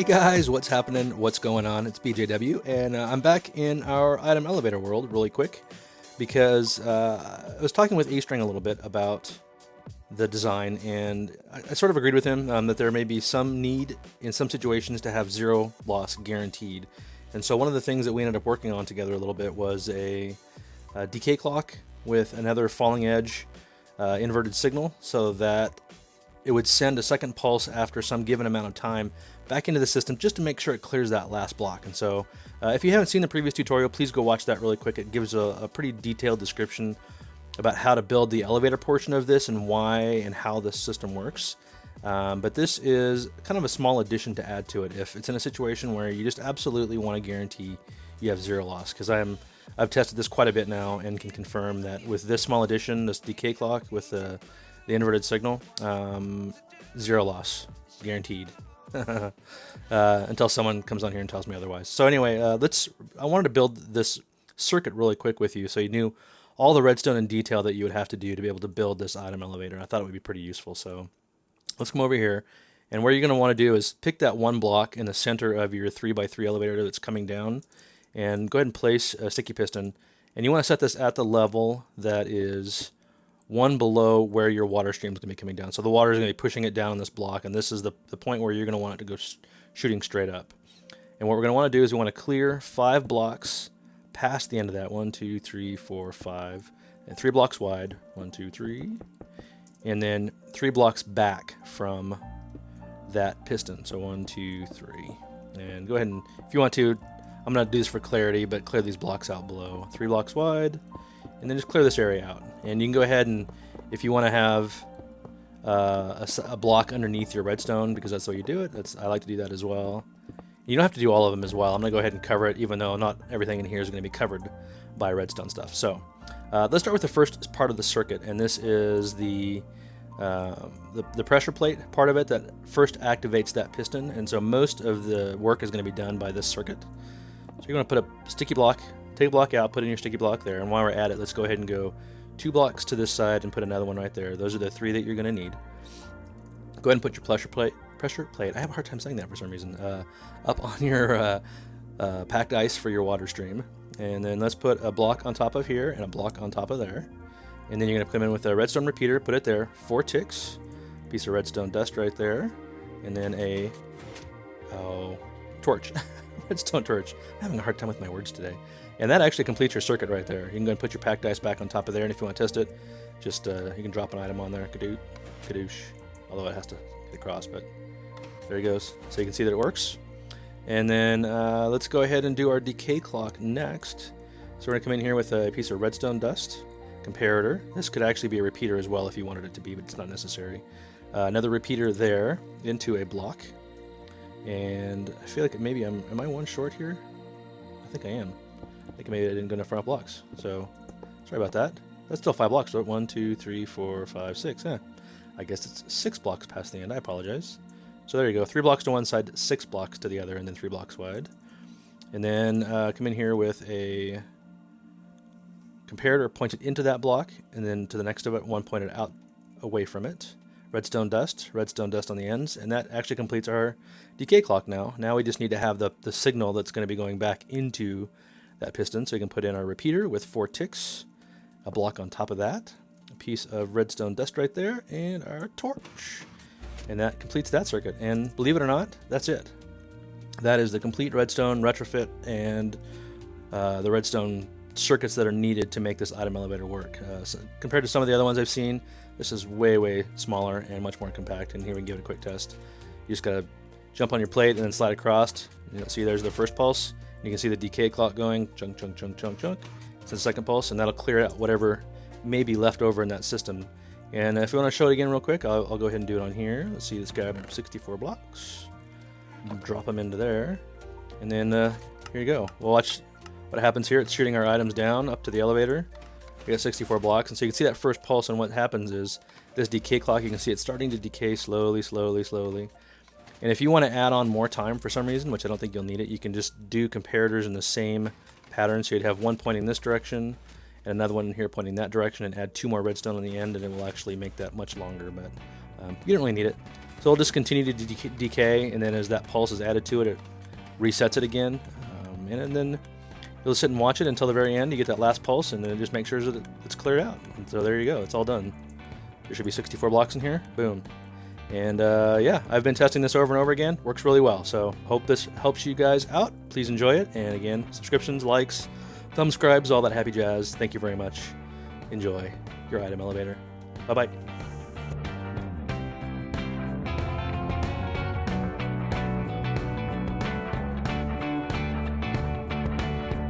guys, what's happening? What's going on? It's BJW, and I'm back in our item elevator world really quick because I was talking with A-String a little bit about the design, and I sort of agreed with him that there may be some need in some situations to have zero loss guaranteed. And so one of the things that we ended up working on together a little bit was a decay clock with another falling edge inverted signal, so that it would send a second pulse after some given amount of time back into the system just to make sure it clears that last block. And so if you haven't seen the previous tutorial, please go watch that really quick. It gives a pretty detailed description about how to build the elevator portion of this and why and how this system works. But this is kind of a small addition to add to it if it's in a situation where you just absolutely want to guarantee you have zero loss, because I've tested this quite a bit now and can confirm that with this small addition, this decay clock with the inverted signal, zero loss guaranteed until someone comes on here and tells me otherwise. So anyway, I wanted to build this circuit really quick with you so you knew all the redstone in detail that you would have to do to be able to build this item elevator. I thought it would be pretty useful. So let's come over here, and what you're going to want to do is pick that one block in the center of your 3x3 elevator that's coming down, and go ahead and place a sticky piston, and you want to set this at the level that is one below where your water stream is going to be coming down. So the water is going to be pushing it down on this block, and this is the point where you're going to want it to go shooting straight up. And what we're going to want to do is we want to clear 5 blocks past the end of that. 1, 2, 3, 4, 5, and 3 blocks wide. 1, 2, 3, and then 3 blocks back from that piston. So 1, 2, 3, and go ahead and, if you want to, I'm going to do this for clarity, but clear these blocks out below. 3 blocks wide, and then just clear this area out. And you can go ahead and, if you want to have a block underneath your redstone, because that's the way you do it, I like to do that as well. You don't have to do all of them as well. I'm going to go ahead and cover it, even though not everything in here is going to be covered by redstone stuff. So let's start with the first part of the circuit, and this is the pressure plate part of it that first activates that piston. And so most of the work is going to be done by this circuit. So you're going to put a sticky block, take a block out, put in your sticky block there, and while we're at it, let's go ahead and go 2 blocks to this side and put another one right there. Those are the 3 that you're going to need. Go ahead and put your pressure plate, I have a hard time saying that for some reason, up on your packed ice for your water stream. And then let's put a block on top of here and a block on top of there. And then you're going to come in with a redstone repeater, put it there, 4 ticks, piece of redstone dust right there, and then a torch. Redstone torch. I'm having a hard time with my words today. And that actually completes your circuit right there. You can go and put your packed ice back on top of there, and if you want to test it, just you can drop an item on there, kadoosh, although it has to get across, but there it goes. So you can see that it works. And then let's go ahead and do our decay clock next. So we're going to come in here with a piece of redstone dust, comparator. This could actually be a repeater as well if you wanted it to be, but it's not necessary. Another repeater there into a block. And I feel like maybe am I one short here? I think I am. I think maybe I didn't go enough front blocks. So sorry about that. That's still 5 blocks. So 1, 2, 3, 4, 5, 6. I guess it's 6 blocks past the end. I apologize. So there you go. 3 blocks to one side, 6 blocks to the other, and then 3 blocks wide. And then come in here with a comparator pointed into that block, and then to the next of it, one pointed out away from it. Redstone dust on the ends, and that actually completes our decay clock now. Now we just need to have the signal that's going to be going back into that piston, so you can put in our repeater with 4 ticks, a block on top of that, a piece of redstone dust right there, and our torch. And that completes that circuit, and believe it or not, that's it. That is the complete redstone retrofit and the redstone circuits that are needed to make this item elevator work. So compared to some of the other ones I've seen, this is way smaller and much more compact, and here we can give it a quick test. You just gotta jump on your plate and then slide across. You know, see there's the first pulse. You can see the decay clock going, chunk. It's the second pulse, and that'll clear out whatever may be left over in that system. And if you want to show it again real quick, I'll go ahead and do it on here. Let's see, let's grab 64 blocks, drop them into there, and then here you go. We'll watch what happens here. It's shooting our items down up to the elevator. We got 64 blocks, and so you can see that first pulse, and what happens is this decay clock, you can see it's starting to decay slowly. And if you want to add on more time for some reason, which I don't think you'll need it, you can just do comparators in the same pattern. So you'd have one pointing this direction and another one here pointing that direction, and add 2 more redstone on the end, and it will actually make that much longer, but you don't really need it. So it'll just continue to decay, and then as that pulse is added to it, it resets it again, and then you'll sit and watch it until the very end. You get that last pulse, and then just make sure that it's cleared out. And so there you go, it's all done. There should be 64 blocks in here. Boom. And yeah, I've been testing this over and over again. Works really well. So hope this helps you guys out. Please enjoy it. And again, subscriptions, likes, thumbscribes, all that happy jazz. Thank you very much. Enjoy your item elevator. Bye-bye.